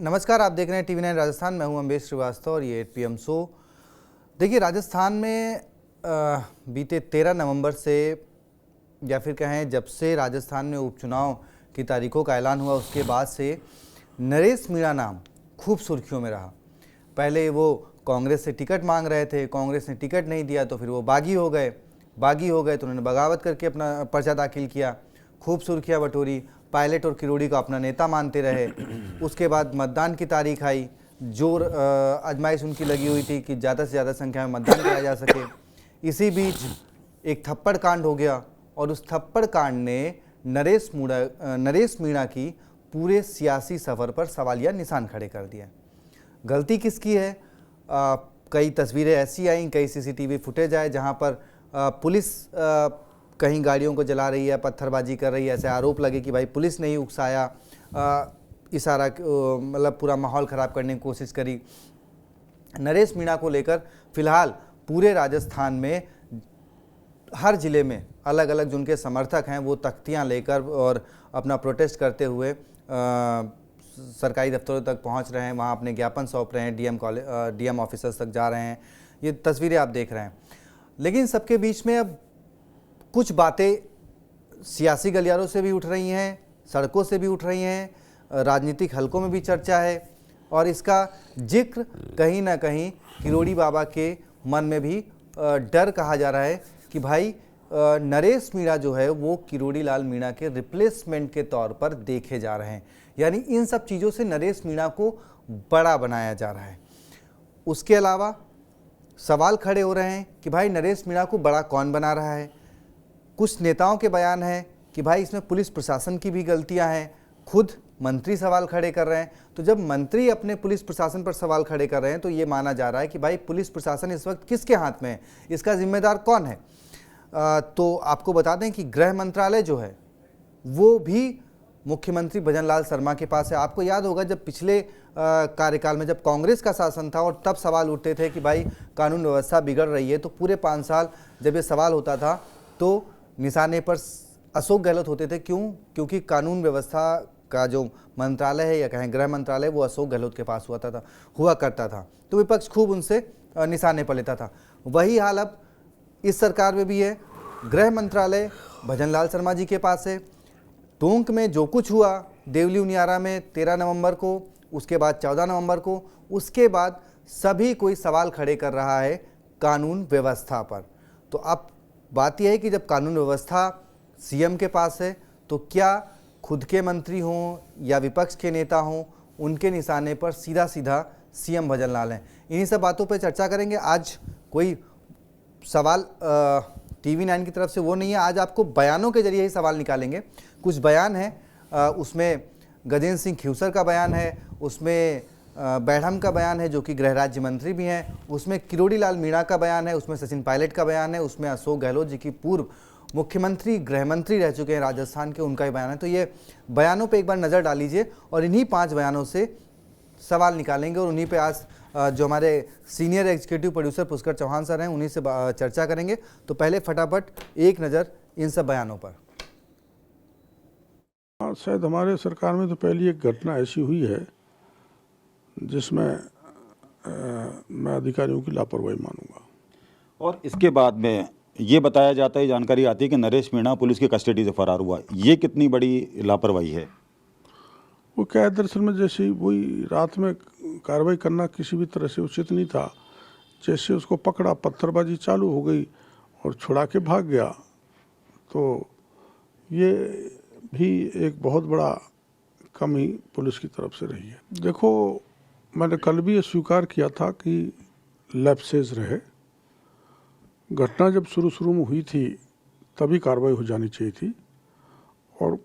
नमस्कार, आप देख रहे हैं टीवी 9 राजस्थान। मैं हूं अम्बेश श्रीवास्तव और ये 8 PM शो। देखिए, राजस्थान में बीते 13 नवंबर से या फिर कहें जब से राजस्थान में उपचुनाव की तारीखों का ऐलान हुआ उसके बाद से नरेश मीणा नाम खूब सुर्खियों में रहा। पहले वो कांग्रेस से टिकट मांग रहे थे, कांग्रेस ने टिकट नहीं दिया तो फिर वो बागी हो गए तो उन्होंने बगावत करके अपना पर्चा दाखिल किया, खूब सुर्खियाँ बटोरी, पायलट और किरोड़ी को अपना नेता मानते रहे। उसके बाद मतदान की तारीख आई, जोर आजमाइश उनकी लगी हुई थी कि ज़्यादा से ज़्यादा संख्या में मतदान कराया जा सके। इसी बीच एक थप्पड़ कांड हो गया और उस थप्पड़ कांड ने नरेश मीणा की पूरे सियासी सफ़र पर सवालिया निशान खड़े कर दिए। गलती किसकी है? कई तस्वीरें ऐसी आईं, कई CCTV फुटेज आए जहां पर पुलिस कहीं गाड़ियों को जला रही है, पत्थरबाजी कर रही है, ऐसे आरोप लगे कि भाई पुलिस ने ही उकसाया, इशारा मतलब पूरा माहौल ख़राब करने की कोशिश करी। नरेश मीणा को लेकर फिलहाल पूरे राजस्थान में हर ज़िले में अलग अलग जो उनके समर्थक हैं वो तख्तियां लेकर और अपना प्रोटेस्ट करते हुए सरकारी दफ्तरों तक पहुंच रहे हैं, वहां अपने ज्ञापन सौंप रहे हैं, DM ऑफिसर्स तक जा रहे हैं। ये तस्वीरें आप देख रहे हैं। लेकिन सबके बीच में अब कुछ बातें सियासी गलियारों से भी उठ रही हैं, सड़कों से भी उठ रही हैं, राजनीतिक हलकों में भी चर्चा है और इसका जिक्र कहीं ना कहीं किरोड़ी बाबा के मन में भी डर कहा जा रहा है कि भाई नरेश मीणा जो है वो किरोड़ी लाल मीणा के रिप्लेसमेंट के तौर पर देखे जा रहे हैं। यानी इन सब चीज़ों से नरेश मीणा को बड़ा बनाया जा रहा है। उसके अलावा सवाल खड़े हो रहे हैं कि भाई नरेश मीणा को बड़ा कौन बना रहा है। कुछ नेताओं के बयान हैं कि भाई इसमें पुलिस प्रशासन की भी गलतियां हैं, खुद मंत्री सवाल खड़े कर रहे हैं। तो जब मंत्री अपने पुलिस प्रशासन पर सवाल खड़े कर रहे हैं तो ये माना जा रहा है कि भाई पुलिस प्रशासन इस वक्त किसके हाथ में है, इसका जिम्मेदार कौन है। तो आपको बता दें कि गृह मंत्रालय जो है वो भी मुख्यमंत्री भजनलाल शर्मा के पास है। आपको याद होगा जब पिछले कार्यकाल में जब कांग्रेस का शासन था और तब सवाल उठते थे कि भाई कानून व्यवस्था बिगड़ रही है, तो पूरे 5 साल जब ये सवाल होता था तो निशाने पर अशोक गहलोत होते थे। क्यों? क्योंकि कानून व्यवस्था का जो मंत्रालय है या कहें गृह मंत्रालय वो अशोक गहलोत के पास हुआ करता था, तो विपक्ष खूब उनसे निशाने पर लेता था। वही हाल अब इस सरकार में भी है। गृह मंत्रालय भजनलाल शर्मा जी के पास है। टोंक में जो कुछ हुआ देवली उनियारा में 13 नवंबर को, उसके बाद 14 नवंबर को, उसके बाद सभी कोई सवाल खड़े कर रहा है कानून व्यवस्था पर। तो अब बात यह है कि जब कानून व्यवस्था CM के पास है तो क्या खुद के मंत्री हों या विपक्ष के नेता हों, उनके निशाने पर सीधा सीधा CM भजनलाल हैं। इन्हीं सब बातों पर चर्चा करेंगे। आज कोई सवाल TV 9 की तरफ से वो नहीं है, आज आपको बयानों के जरिए ही सवाल निकालेंगे। कुछ बयान है, उसमें गजेंद्र सिंह खीवसर का बयान है, उसमें बैढ़म का बयान है जो कि गृह राज्य मंत्री भी हैं, उसमें किरोड़ी लाल मीणा का बयान है, उसमें सचिन पायलट का बयान है, उसमें अशोक गहलोत जी की पूर्व मुख्यमंत्री गृह मंत्री रह चुके हैं राजस्थान के, उनका ही बयान है। तो ये बयानों पे एक बार नज़र डाल लीजिए और इन्हीं 5 बयानों से सवाल निकालेंगे और उन्हीं पे आज जो हमारे senior executive producer Pushkar Chauhan sir हैं उन्हीं से चर्चा करेंगे। तो पहले फटाफट एक नज़र इन सब बयानों पर। शायद हमारे सरकार में तो पहली एक घटना ऐसी हुई है जिसमें मैं अधिकारियों की लापरवाही मानूंगा। और इसके बाद में ये बताया जाता है, जानकारी आती है कि नरेश मीणा पुलिस की कस्टडी से फरार हुआ। ये कितनी बड़ी लापरवाही है? वो क्या है, दरअसल में जैसे वही रात में कार्रवाई करना किसी भी तरह से उचित नहीं था। जैसे उसको पकड़ा, पत्थरबाजी चालू हो गई और छुड़ा के भाग गया। तो ये भी एक बहुत बड़ा कमी पुलिस की तरफ से रही है। देखो, मैंने कल भी ये स्वीकार किया था कि लैप्सेस रहे। घटना जब शुरू में हुई थी तभी कार्रवाई हो जानी चाहिए थी और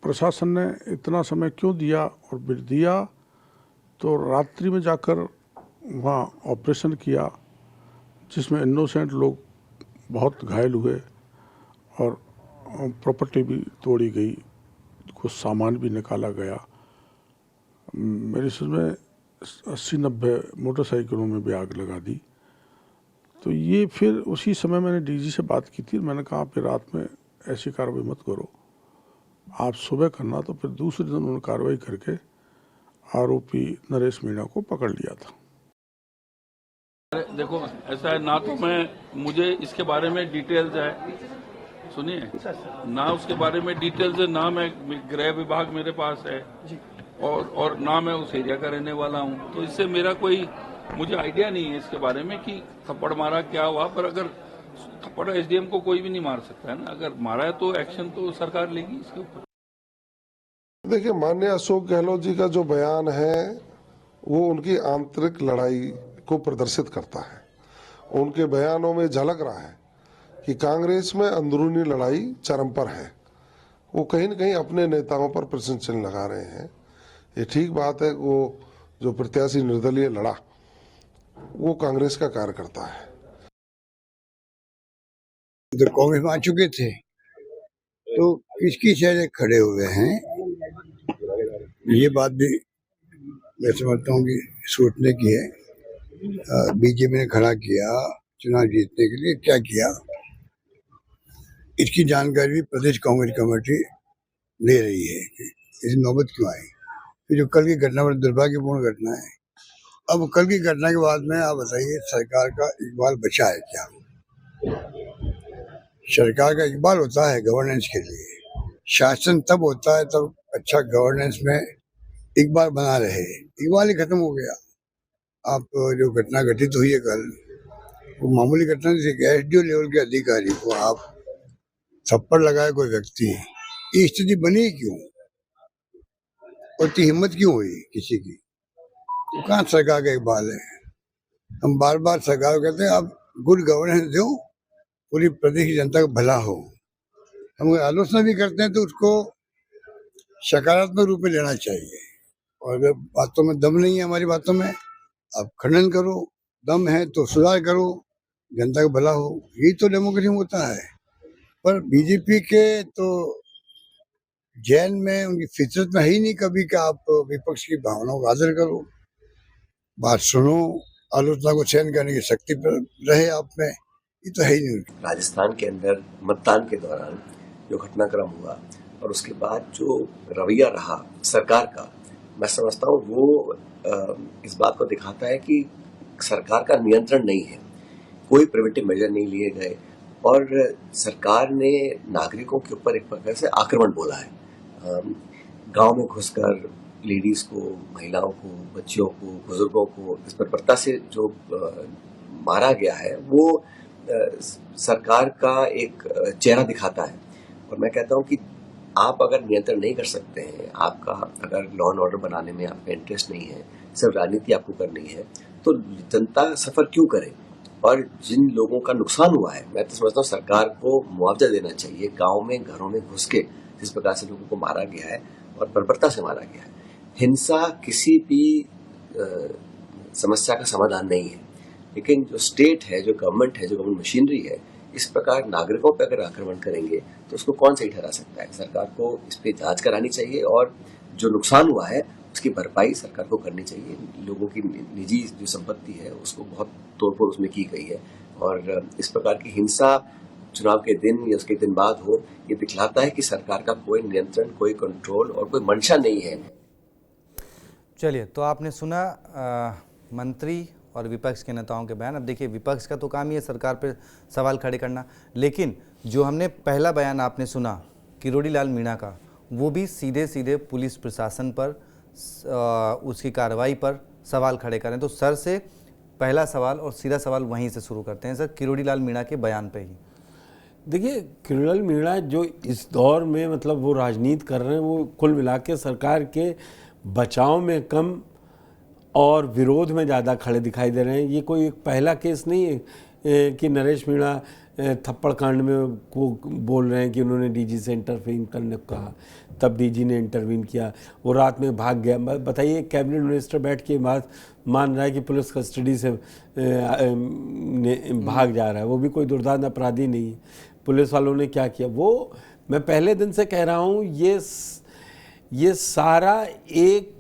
प्रशासन ने इतना समय क्यों दिया, और बिल दिया तो रात्रि में जाकर वहाँ ऑपरेशन किया जिसमें इनोसेंट लोग बहुत घायल हुए और प्रॉपर्टी भी तोड़ी गई, कुछ सामान भी निकाला गया। मेरी समझ में 80-90 मोटरसाइकिलों में भी आग लगा दी। तो ये फिर उसी समय मैंने DG से बात की थी। मैंने कहा फिर रात में ऐसी कार्रवाई मत करो, आप सुबह करना। तो फिर दूसरे दिन उन्होंने कार्रवाई करके आरोपी नरेश मीणा को पकड़ लिया था। अरे देखो, ऐसा है ना, तो मुझे इसके बारे में डिटेल्स है, सुनिए ना, उसके बारे में डिटेल्स है ना, मैं गृह विभाग मेरे पास है और ना मैं उस एरिया का रहने वाला हूं, तो इससे मेरा कोई मुझे आइडिया नहीं है इसके बारे में कि थप्पड़ मारा क्या हुआ। पर अगर थप्पड़ एसडीएम को कोई भी नहीं मार सकता है ना, अगर मारा है तो एक्शन तो सरकार लेगी इसके ऊपर। देखिए, माननीय अशोक गहलोत जी का जो बयान है वो उनकी आंतरिक लड़ाई को प्रदर्शित करता है। उनके बयानों में झलक रहा है कि कांग्रेस में अंदरूनी लड़ाई चरम पर है। वो कहीं न कहीं अपने नेताओं पर प्रश्न चिन्ह लगा रहे हैं। ये ठीक बात है, वो जो प्रत्याशी निर्दलीय लड़ा वो कांग्रेस का कार्यकर्ता है। तो कांग्रेस में आ चुके थे तो किसकी चेहरे खड़े हुए हैं, ये बात भी मैं समझता हूँ कि सोचने की है। बीजेपी ने खड़ा किया चुनाव जीतने के लिए, क्या किया इसकी जानकारी भी प्रदेश कांग्रेस कमेटी ले रही है कि इस नौबत क्यों आई। तो जो कल की घटना बड़ी दुर्भाग्यपूर्ण घटना है। अब कल की घटना के बाद में आप बताइए, सरकार का इकबाल बचा है क्या? सरकार का इकबाल होता है गवर्नेंस के लिए, शासन तब होता है तब अच्छा गवर्नेंस में इकबाल बना रहे। इकबाल ही खत्म हो गया। आप जो घटना घटित हुई है कल, वो मामूली घटना नहीं थी। एसडीओ लेवल के अधिकारी को आप थप्पड़ लगाए कोई व्यक्ति, ये स्थिति बनी क्यों और इतनी हिम्मत क्यों हुई किसी की? तो कहाँ सरकार का इकबाल है? हम बार बार सरकार को कहते हैं आप गुड गवर्नेंस दो, पूरी प्रदेश की जनता का भला हो। हम आलोचना भी करते हैं तो उसको सकारात्मक रूप में लेना चाहिए। और अगर बातों में दम नहीं है, हमारी बातों में, आप खंडन करो, दम है तो सुधार करो, जनता का भला हो। यही तो डेमोक्रेसी में होता है। पर बीजेपी के तो जैन में, उनकी फितरत में है ही नहीं कभी कि आप विपक्ष की भावनाओं का आदर करो, बात सुनो, आलोचना को सहन करने की शक्ति पर रहे आप में, ये तो है ही नहीं। राजस्थान के अंदर मतदान के दौरान जो घटनाक्रम हुआ और उसके बाद जो रवैया रहा सरकार का, मैं समझता हूँ वो इस बात को दिखाता है कि सरकार का नियंत्रण नहीं है, कोई प्रिवेंटिव मेजर नहीं लिए गए और सरकार ने नागरिकों के ऊपर एक प्रकार से आक्रमण बोला है। गांव में घुसकर लेडीज को, महिलाओं को, बच्चियों को, बुजुर्गों को इस बर्बरता से जो मारा गया है, वो सरकार का एक चेहरा दिखाता है। और मैं कहता हूं कि आप अगर नियंत्रण नहीं कर सकते हैं, आपका अगर लॉ एंड ऑर्डर बनाने में आपका इंटरेस्ट नहीं है, सिर्फ राजनीति आपको करनी है, तो जनता सफर क्यों करे? और जिन लोगों का नुकसान हुआ है, मैं तो समझता हूँ सरकार को मुआवजा देना चाहिए। गाँव में, घरों में घुस के जिस प्रकार से लोगों को मारा गया है और बर्बरता से मारा गया है, हिंसा किसी भी समस्या का समाधान नहीं है। लेकिन जो स्टेट है, जो गवर्नमेंट है, जो गवर्नमेंट मशीनरी है, इस प्रकार नागरिकों पर अगर आक्रमण करेंगे तो उसको कौन सही ठहरा सकता है? सरकार को इस पे जांच करानी चाहिए और जो नुकसान हुआ है उसकी भरपाई सरकार को करनी चाहिए। लोगों की निजी जो संपत्ति है उसको बहुत तोड़फोड़ उसमें की गई है और इस प्रकार की हिंसा चुनाव के दिन या उसके दिन बाद हो, ये दिखलाता है कि सरकार का कोई नियंत्रण, कोई कंट्रोल और कोई मंशा नहीं है। चलिए, तो आपने सुना मंत्री और विपक्ष के नेताओं के बयान। अब देखिए, विपक्ष का तो काम ही है सरकार पर सवाल खड़े करना, लेकिन जो हमने पहला बयान आपने सुना किरोड़ी लाल मीणा का, वो भी सीधे सीधे पुलिस प्रशासन पर, उसकी कार्रवाई पर सवाल खड़े करें। तो सर से पहला सवाल और सीधा सवाल वहीं से शुरू करते हैं सर, किरोड़ी लाल मीणा के बयान पे ही। देखिए, किरोड़ी लाल मीणा जो इस दौर में मतलब वो राजनीति कर रहे हैं, वो कुल मिला के सरकार के बचाव में कम और विरोध में ज़्यादा खड़े दिखाई दे रहे हैं। ये कोई पहला केस नहीं है कि नरेश मीणा थप्पड़ कांड में को बोल रहे हैं कि उन्होंने डीजी से इंटरवीन करने को कहा, तब डीजी ने इंटरवीन किया, वो रात में भाग गया। बताइए, कैबिनेट मिनिस्टर बैठ के बात मान रहा है कि पुलिस कस्टडी से भाग जा रहा है, वो भी कोई दुर्दांत अपराधी नहीं है। पुलिस वालों ने क्या किया, वो मैं पहले दिन से कह रहा हूँ, ये सारा एक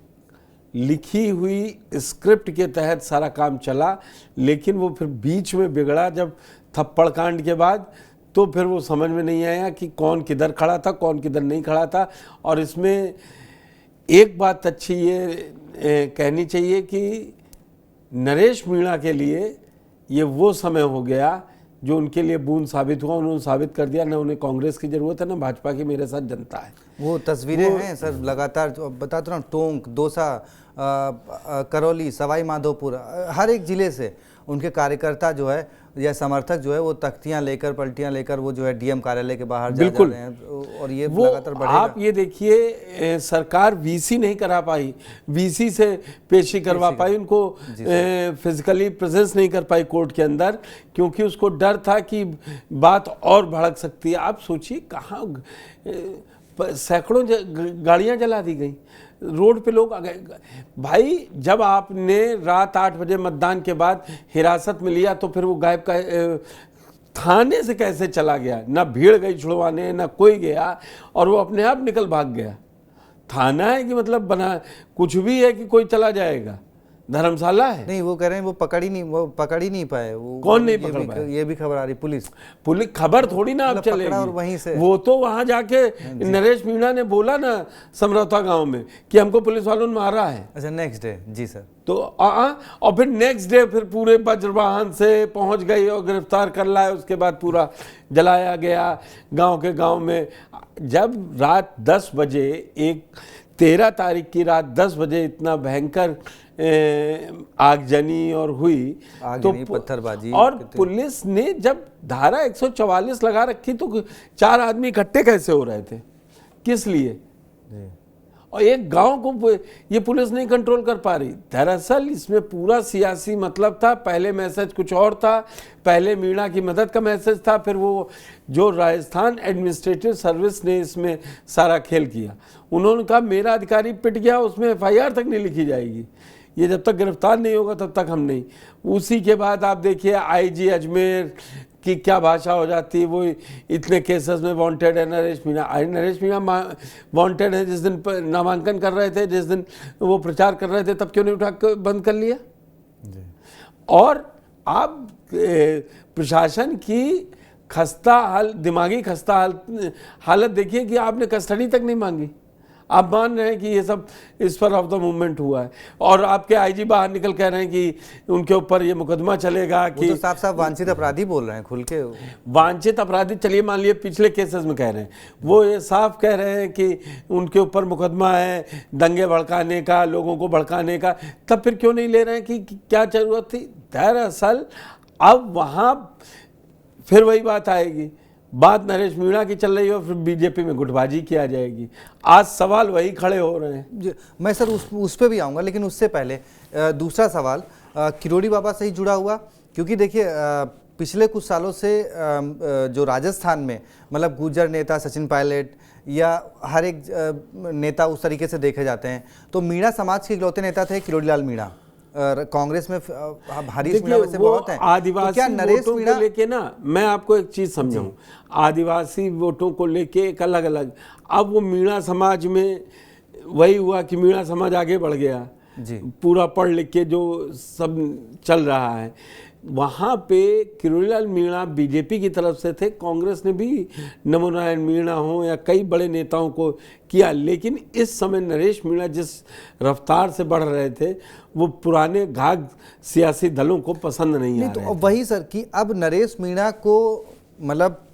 लिखी हुई स्क्रिप्ट के तहत सारा काम चला, लेकिन वो फिर बीच में बिगड़ा जब थप्पड़ कांड के बाद। तो फिर वो समझ में नहीं आया कि कौन किधर खड़ा था, कौन किधर नहीं खड़ा था। और इसमें एक बात अच्छी ये कहनी चाहिए कि नरेश मीणा के लिए ये वो समय हो गया जो उनके लिए बूंद साबित हुआ। उन्होंने साबित कर दिया, ना उन्हें कांग्रेस की जरूरत है ना भाजपा की, मेरे साथ जनता है। वो तस्वीरें हैं सर लगातार, बताता हूँ, टोंक, दौसा, करौली, सवाई माधोपुर, हर एक जिले से उनके कार्यकर्ता जो है या समर्थक जो है वो तख्तियां लेकर, पलटियां लेकर वो जो है डीएम कार्यालय के बाहर जा रहे हैं, और ये लगातार बढ़ेगा। आप ये देखिए, सरकार वीसी नहीं करा पाई, वीसी से पेशी करवा पाई, उनको फिजिकली प्रेजेंस नहीं कर पाई कोर्ट के अंदर, क्योंकि उसको डर था कि बात और भड़क सकती है। आप सोचिए कहाँ सैकड़ों गाड़ियां जला दी गई, रोड पे लोग आ गए। भाई जब आपने रात 8 बजे मतदान के बाद हिरासत में लिया तो फिर वो गायब का थाने से कैसे चला गया? ना भीड़ गई छुड़वाने, ना कोई गया, और वो अपने आप निकल भाग गया। थाना है कि मतलब बना कुछ भी है कि कोई चला जाएगा? धर्मशाला है? नहीं, वो कह रहे हैं वो पकड़ ही नहीं पाए। वो कौन नहीं पकड़ पाए? ये भी खबर आ रही, पुलिस खबर थोड़ी ना अब चलेगी, और वहीं से वो तो वहां जाके नरेश मीणा ने बोला ना समरौता गांव में कि हमको पुलिस वालों ने मारा है। अच्छा, नेक्स्ट डे? जी सर। तो और फिर नेक्स्ट डे फिर पूरे वज्रवाहन से पहुंच गई और गिरफ्तार कर लाए। उसके बाद पूरा जलाया गया गांव के गांव में। जब रात 10 बजे 13 तारीख की रात 10 बजे इतना भयंकर आगजनी और हुई, तो पत्थरबाजी, और पुलिस ने जब धारा 144 लगा रखी तो 4 आदमी इकट्ठे कैसे हो रहे थे, किस लिए? और एक गांव को ये पुलिस नहीं कंट्रोल कर पा रही। दरअसल इसमें पूरा सियासी मतलब था। पहले मैसेज कुछ और था, पहले मीणा की मदद का मैसेज था, फिर वो जो राजस्थान एडमिनिस्ट्रेटिव सर्विस ने इसमें सारा खेल किया। उन्होंने कहा मेरा अधिकारी पिट गया, उसमें FIR तक नहीं लिखी जाएगी, ये जब तक गिरफ्तार नहीं होगा तब तक हम नहीं। उसी के बाद आप देखिए IG अजमेर की क्या भाषा हो जाती है, वो इतने केसेस में वांटेड है नरेश मीणा। नरेश मीणा वांटेड है जिस दिन नामांकन कर रहे थे, जिस दिन वो प्रचार कर रहे थे, तब क्यों नहीं उठा कर बंद कर लिया? और आप प्रशासन की दिमागी खस्ता हालत देखिए कि आपने कस्टडी तक नहीं मांगी। आप मान रहे हैं कि ये सब इस पर ऑफ द मूवमेंट हुआ है, और आपके IG बाहर निकल कह रहे हैं कि उनके ऊपर ये मुकदमा चलेगा। कि तो साफ वांछित अपराधी बोल रहे हैं खुल के। वांछित अपराधी चलिए मान लिए पिछले केसेस में कह रहे हैं, वो ये साफ कह रहे हैं कि उनके ऊपर मुकदमा है दंगे भड़काने का, लोगों को भड़काने का। तब फिर क्यों नहीं ले रहे हैं कि क्या जरूरत थी? दरअसल अब वहाँ फिर वही बात आएगी, बात नरेश मीणा की चल रही है, फिर बीजेपी में गुटबाजी की आ जाएगी। आज सवाल वही खड़े हो रहे हैं। मैं सर उस पे भी आऊँगा, लेकिन उससे पहले दूसरा सवाल किरोड़ी बाबा से ही जुड़ा हुआ, क्योंकि देखिए पिछले कुछ सालों से जो राजस्थान में मतलब गुर्जर नेता सचिन पायलट या हर एक नेता उस तरीके से देखे जाते हैं, तो मीणा समाज के इकलौते नेता थे किरोड़ी लाल मीणा। कांग्रेस में हरीश मीणा वैसे बहुत हैं। आदिवासी वोटों को लेके ना मैं आपको एक चीज समझाऊं, आदिवासी वोटों को लेके एक अलग अलग, अब वो मीणा समाज में वही हुआ कि मीणा समाज आगे बढ़ गया जी, पूरा पढ़ लिख के जो सब चल रहा है। वहाँ पे किरोड़ीलाल मीणा बीजेपी की तरफ से थे, कांग्रेस ने भी नमो नारायण मीणा हो या कई बड़े नेताओं को किया, लेकिन इस समय नरेश मीणा जिस रफ्तार से बढ़ रहे थे वो पुराने घाघ सियासी दलों को पसंद नहीं आ रहे थे। वही सर कि अब नरेश मीणा को मतलब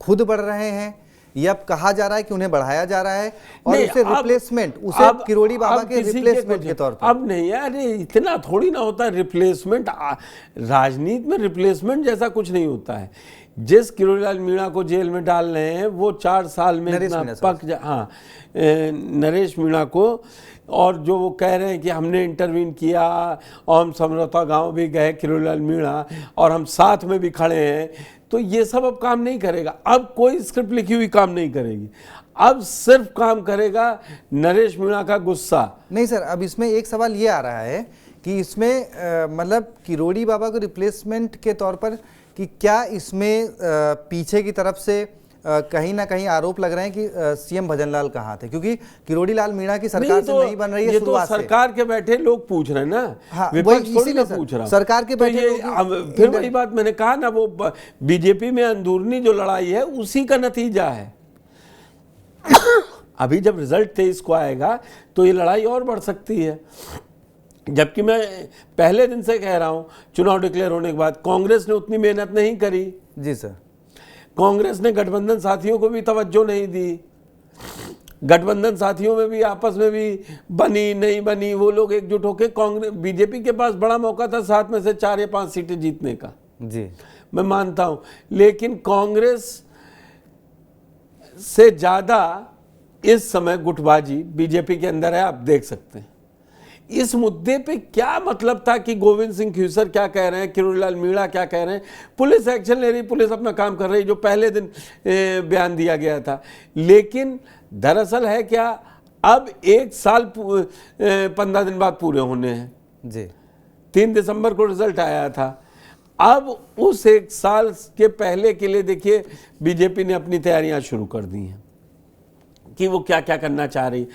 खुद बढ़ रहे हैं या अब कहा जा रहा है कि उन्हें बढ़ाया जा रहा है, और उसे रिप्लेसमेंट, उसे किरोड़ी बाबा के रिप्लेसमेंट के तौर पर। अब नहीं यार, इतना थोड़ी ना होता है रिप्लेसमेंट। राजनीति में रिप्लेसमेंट जैसा कुछ नहीं होता है। जिस किरोड़ीलाल मीणा को जेल में डाल रहे हैं वो 4 साल में नरेश मीणा को, और जो वो कह रहे हैं कि हमने इंटरवीन किया और हम समरौता गांव भी गए किरोड़ीलाल मीणा और हम साथ में भी खड़े हैं, तो ये सब अब काम नहीं करेगा। अब कोई स्क्रिप्ट लिखी हुई काम नहीं करेगी, अब सिर्फ काम करेगा नरेश मीणा का गुस्सा। नहीं सर, अब इसमें एक सवाल ये आ रहा है कि इसमें मतलब किरोड़ी बाबा को रिप्लेसमेंट के तौर पर कि क्या इसमें पीछे की तरफ से कहीं ना कहीं आरोप लग रहे हैं कि CM भजनलाल कहाँ थे, क्योंकि किरोड़ी लाल मीणा की सरकार से नहीं बन रही है शुरुआत से। सरकार के बैठे लोग पूछ रहे हैं ना, हाँ, विपक्ष थोड़ी ना पूछ रहा। सरकार के बैठे फिर वही बात मैंने कहा ना, वो बीजेपी में अंदरूनी जो लड़ाई है उसी का नतीजा है। अभी जब रिजल्ट 23 को आएगा तो ये लड़ाई और बढ़ सकती है। जबकि मैं पहले दिन से कह रहा हूं, चुनाव डिक्लेयर होने के बाद कांग्रेस ने उतनी मेहनत नहीं करी। जी सर। कांग्रेस ने गठबंधन साथियों को भी तवज्जो नहीं दी। गठबंधन साथियों में भी आपस में भी बनी नहीं बनी, वो लोग एकजुट होकर कांग्रेस बीजेपी के पास बड़ा मौका था 7 में से 4 या 5 सीटें जीतने का, जी मैं मानता हूं। लेकिन कांग्रेस से ज्यादा इस समय गुटबाजी बीजेपी के अंदर है, आप देख सकते हैं। इस मुद्दे पे क्या मतलब था कि गोविंद सिंह ख्यूसर क्या कह रहे हैं, किरोड़ीलाल मीणा क्या कह रहे हैं, पुलिस एक्शन ले रही, पुलिस अपना काम कर रही, जो पहले दिन बयान दिया गया था। लेकिन दरअसल है क्या, अब 1 साल 15 दिन बाद पूरे होने हैं जी। 3 दिसंबर को रिजल्ट आया था। अब उस 1 साल के पहले के लिए देखिए बीजेपी ने अपनी तैयारियां शुरू कर दी हैं कि वो क्या क्या करना चाह रही।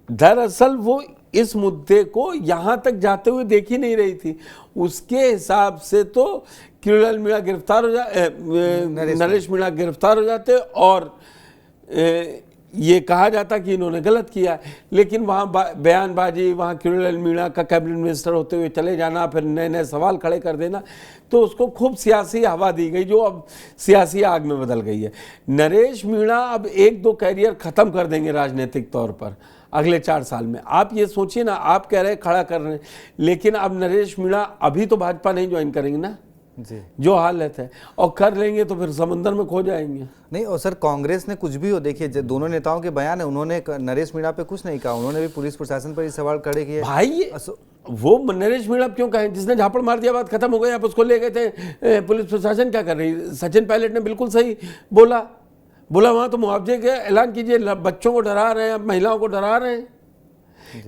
दरअसल वो इस मुद्दे को यहां तक जाते हुए देख ही नहीं रही थी। उसके हिसाब से तो किरोड़ीलाल मीणा गिरफ्तार हो नरेश मीणा गिरफ्तार हो जाते और ये कहा जाता कि इन्होंने गलत किया। लेकिन वहाँ बयानबाजी, वहाँ किरोड़ीलाल मीणा का कैबिनेट मिनिस्टर होते हुए चले जाना, फिर नए नए सवाल खड़े कर देना, तो उसको खूब सियासी हवा दी गई, जो अब सियासी आग में बदल गई है। नरेश मीणा अब 1-2 कैरियर ख़त्म कर देंगे राजनीतिक तौर पर अगले 4 साल में। आप ये सोचिए ना, आप कह रहे हैं खड़ा कर रहे हैं, लेकिन अब नरेश मीणा अभी तो भाजपा नहीं ज्वाइन करेंगे ना जी, जो हालत है, और कर लेंगे तो फिर समंदर में खो जाएंगे। नहीं, और सर कांग्रेस ने कुछ भी हो, देखिए दोनों नेताओं के बयान है, उन्होंने नरेश मीणा पे कुछ नहीं कहा, उन्होंने भी पुलिस प्रशासन पर ही सवाल खड़े किए। भाई वो नरेश मीणा क्यों कहें, जिसने झापड़ मार दिया बात खत्म हो गई, आप उसको ले गए थे। पुलिस प्रशासन क्या कर रही, सचिन पायलट ने बिल्कुल सही बोला वहां तो मुआवजे के ऐलान कीजिए। बच्चों को डरा रहे हैं, महिलाओं को डरा रहे हैं,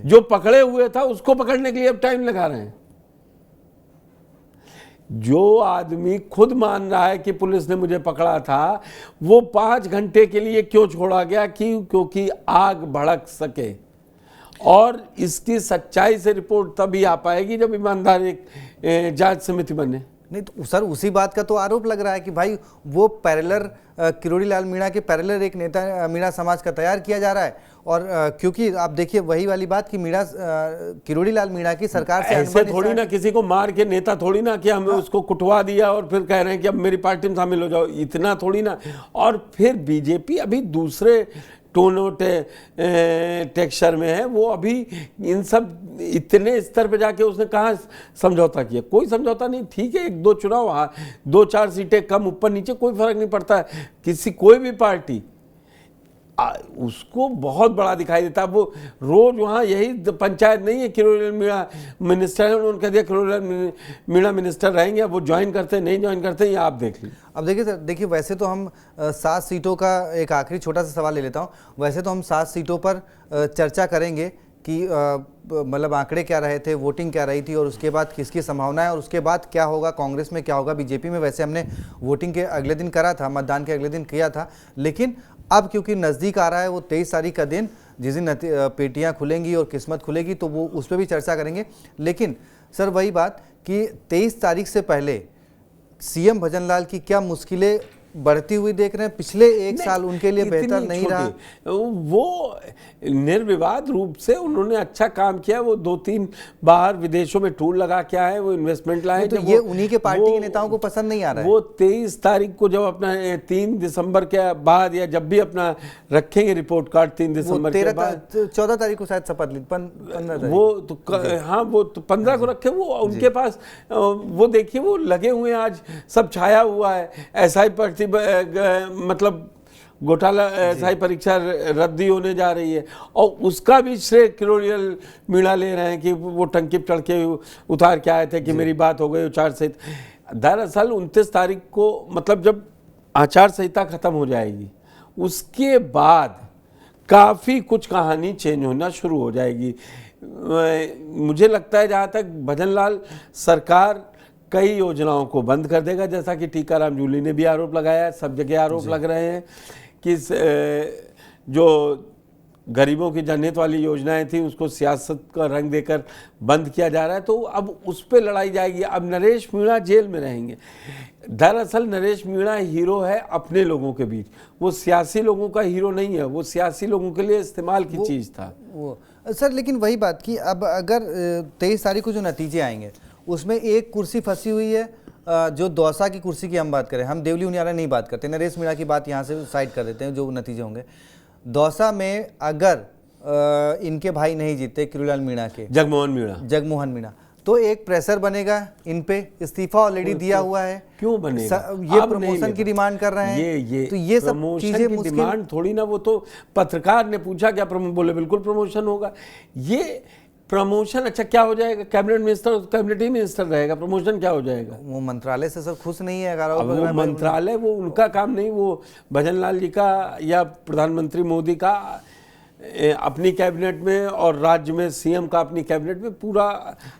जो पकड़े हुए था उसको पकड़ने के लिए अब टाइम लगा रहे हैं। जो आदमी खुद मान रहा है कि पुलिस ने मुझे पकड़ा था, वो 5 घंटे के लिए क्यों छोड़ा गया, क्योंकि आग भड़क सके। और इसकी सच्चाई से रिपोर्ट तभी आ पाएगी जब ईमानदार एक जांच समिति बने। नहीं तो सर उसी बात का तो आरोप लग रहा है कि भाई वो पैरेलर किरोड़ीलाल मीणा के पैरेलर एक नेता मीणा समाज का तैयार किया जा रहा है। और क्योंकि आप देखिए वही वाली बात कि किरोड़ीलाल मीणा की सरकार से ऐसे थोड़ी ना किसी को मार के नेता थोड़ी ना कि हमें उसको कुटवा दिया और फिर कह रहे हैं कि अब मेरी पार्टी में शामिल हो जाओ, इतना थोड़ी ना। और फिर बीजेपी अभी दूसरे टोनो टेक्सचर में है, वो अभी इन सब इतने स्तर पे जाके उसने कहाँ समझौता किया, कोई समझौता नहीं। ठीक है 1-2 चुनाव 2-4 सीटें कम ऊपर नीचे कोई फर्क नहीं पड़ता है, कोई भी पार्टी उसको बहुत बड़ा दिखाई देता है। वो रोज वहाँ यही पंचायत नहीं है, किरोड़ीलाल मीणा मिनिस्टर है, उन्होंने कह दिया किरोड़ीलाल मीणा मिनिस्टर रहेंगे, अब वो ज्वाइन करते नहीं ज्वाइन करते, ये आप देख लीजिए। अब देखिए सर, देखिए वैसे तो हम 7 सीटों का एक आखिरी छोटा सा सवाल ले लेता हूँ। वैसे तो हम 7 सीटों पर चर्चा करेंगे कि मतलब आंकड़े क्या रहे थे, वोटिंग क्या रही थी, और उसके बाद किसकी संभावना है, और उसके बाद क्या होगा, कांग्रेस में क्या होगा, बीजेपी में। वैसे हमने वोटिंग के अगले दिन करा था, मतदान के अगले दिन किया था। लेकिन अब क्योंकि नज़दीक आ रहा है वो 23 तारीख का दिन, जिस दिन पेटियाँ खुलेंगी और किस्मत खुलेगी, तो वो उस पर भी चर्चा करेंगे। लेकिन सर वही बात कि 23 तारीख से पहले सीएम भजन लाल की क्या मुश्किलें बढ़ती हुई देख रहे हैं। पिछले 1 साल उनके लिए बेहतर नहीं रहा। वो निर्विवाद रूप से उन्होंने अच्छा काम किया। वो 2-3 बार विदेशों में टूर लगा के आए, वो इन्वेस्टमेंट लाए। तो ये उन्हीं के पार्टी के नेताओं को पसंद नहीं आ रहा है। वो 23 तारीख को जब अपना 3 दिसंबर के बाद या जब भी अपना रखेंगे रिपोर्ट कार्ड 3 दिसंबर के बाद, 14 तारीख को शायद शपथ ली, 15 वो तो हाँ वो तो 15 को रखे। वो उनके पास वो देखिए वो लगे हुए हैं, आज सब छाया हुआ है। एसआई पर मतलब घोटाला SI परीक्षा रद्दी होने जा रही है, और उसका भी श्रेय किरोड़ीलाल मीणा ले रहे हैं कि वो टंकी चढ़ के उतार के आए थे कि मेरी बात हो गई आचार संहिता। दरअसल 29 तारीख को मतलब जब आचार संहिता खत्म हो जाएगी, उसके बाद काफ़ी कुछ कहानी चेंज होना शुरू हो जाएगी। मुझे लगता है जहाँ तक भजन लाल सरकार कई योजनाओं को बंद कर देगा, जैसा कि टीकाराम जूली ने भी आरोप लगाया है, सब जगह आरोप लग रहे हैं कि जो गरीबों की जनहित वाली योजनाएं थी उसको सियासत का रंग देकर बंद किया जा रहा है, तो अब उस पर लड़ाई जाएगी। अब नरेश मीणा जेल में रहेंगे। दरअसल नरेश मीणा हीरो है अपने लोगों के बीच, वो सियासी लोगों का हीरो नहीं है, वो सियासी लोगों के लिए इस्तेमाल की चीज़ था वो सर। लेकिन वही बात कि अब अगर 23 तारीख को जो नतीजे आएंगे उसमें एक कुर्सी फंसी हुई है, जो दौसा की कुर्सी की हम बात करें, हम देवली उनियारा नहीं बात करते, नरेश मीणा की बात यहाँ से साइड कर देते हैं, जो नतीजे होंगे दौसा में अगर इनके भाई नहीं जीते किरोड़ीलाल मीणा के, जगमोहन मीणा, तो एक प्रेशर बनेगा इन पे। इस्तीफा ऑलरेडी दिया हुआ है, क्यों बनेगा? ये प्रमोशन की डिमांड कर रहे हैं, तो ये सब चीजें मुश्किल डिमांड थोड़ी ना, वो तो पत्रकार ने पूछा क्या बोले बिल्कुल प्रमोशन होगा। ये प्रमोशन अच्छा क्या हो जाएगा? कैबिनेट मिनिस्टर, कैबिनेट ही मिनिस्टर रहेगा, प्रमोशन क्या हो जाएगा? वो मंत्रालय से सर खुश नहीं है। अगर वो मंत्रालय, वो उनका काम नहीं, वो भजनलाल जी का या प्रधानमंत्री मोदी का अपनी कैबिनेट में और राज्य में सीएम का अपनी कैबिनेट में पूरा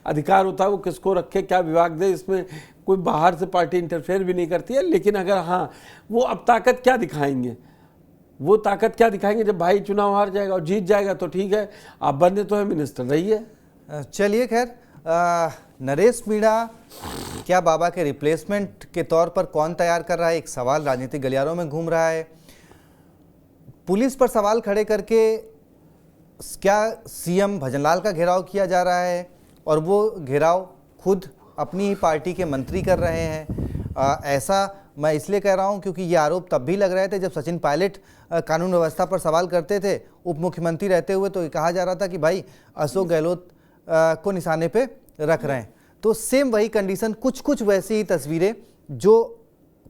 अधिकार होता है, वो किसको रखे, क्या विभाग दे, इसमें कोई बाहर से पार्टी इंटरफेयर भी नहीं करती है। लेकिन अगर हाँ, वो अब ताकत क्या दिखाएंगे? वो ताकत क्या दिखाएंगे? जब भाई चुनाव हार जाएगा और जीत जाएगा तो ठीक है, आप बंदे तो है मिनिस्टर रहिए। चलिए खैर, नरेश मीणा क्या बाबा के रिप्लेसमेंट के तौर पर कौन तैयार कर रहा है, एक सवाल राजनीतिक गलियारों में घूम रहा है। पुलिस पर सवाल खड़े करके क्या सीएम भजनलाल का घेराव किया जा रहा है, और वो घेराव खुद अपनी ही पार्टी के मंत्री कर रहे हैं। ऐसा मैं इसलिए कह रहा हूं क्योंकि ये आरोप तब भी लग रहे थे जब सचिन पायलट कानून व्यवस्था पर सवाल करते थे उप मुख्यमंत्री रहते हुए, तो ये कहा जा रहा था कि भाई अशोक गहलोत को निशाने पे रख रहे हैं। तो सेम वही कंडीशन, कुछ कुछ वैसी ही तस्वीरें जो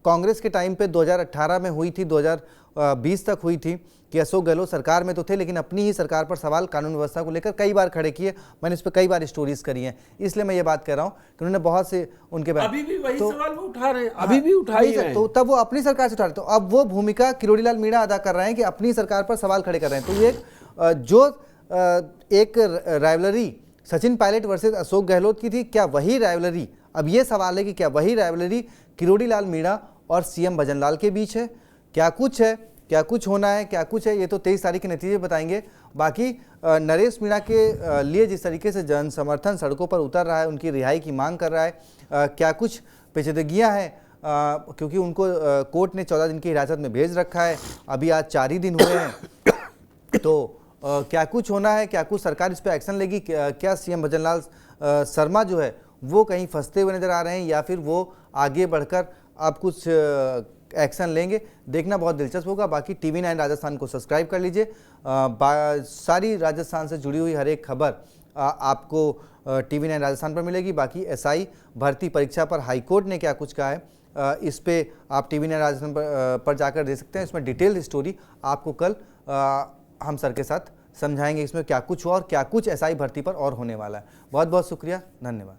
कांग्रेस के टाइम पे 2018 में हुई थी, 2020 तक हुई थी, कि अशोक गहलोत सरकार में तो थे लेकिन अपनी ही सरकार पर सवाल कानून व्यवस्था को लेकर कई बार खड़े किए। मैंने इस पर कई बार स्टोरीज करी हैं, इसलिए मैं ये बात कह रहा हूँ कि उन्होंने बहुत से उनके बारे अभी भी वही सवाल वो उठा रहे हैं, अभी भी उठाई है। तो तब वो अपनी सरकार से उठा रहे, तो अब वो भूमिका किरोड़ीलाल मीणा अदा कर रहे हैं कि अपनी सरकार पर सवाल खड़े कर रहे हैं। तो ये एक राइवलरी सचिन पायलट वर्सेस अशोक गहलोत की थी, क्या वही राइवलरी, अब ये सवाल है कि क्या वही राइवलरी किरोड़ीलाल मीणा और सीएम भजनलाल के बीच है? क्या कुछ है, क्या कुछ होना है, क्या कुछ है, ये तो 23 तारीख के नतीजे बताएंगे। बाकी नरेश मीणा के लिए जिस तरीके से जन समर्थन सड़कों पर उतर रहा है, उनकी रिहाई की मांग कर रहा है, क्या कुछ पेचीदगियाँ हैं, क्योंकि उनको कोर्ट ने 14 दिन की हिरासत में भेज रखा है, अभी आज 4 ही दिन हुए हैं। तो क्या कुछ होना है, क्या कुछ सरकार इस पर एक्शन लेगी, क्या सीएम भजनलाल शर्मा जो है वो कहीं फंसते हुए नजर आ रहे हैं, या फिर वो आगे बढ़कर अब कुछ एक्शन लेंगे, देखना बहुत दिलचस्प होगा। बाकी TV9 राजस्थान को सब्सक्राइब कर लीजिए, सारी राजस्थान से जुड़ी हुई हर एक खबर आपको TV9 राजस्थान पर मिलेगी। बाकी SI भर्ती परीक्षा पर हाईकोर्ट ने क्या कुछ कहा है, इस पे आप TV9 राजस्थान पर जाकर देख सकते हैं। इसमें डिटेल्ड स्टोरी आपको कल हम सर के साथ समझाएंगे, इसमें क्या कुछ हुआ और क्या कुछ SI भर्ती पर और होने वाला है। बहुत बहुत शुक्रिया, धन्यवाद।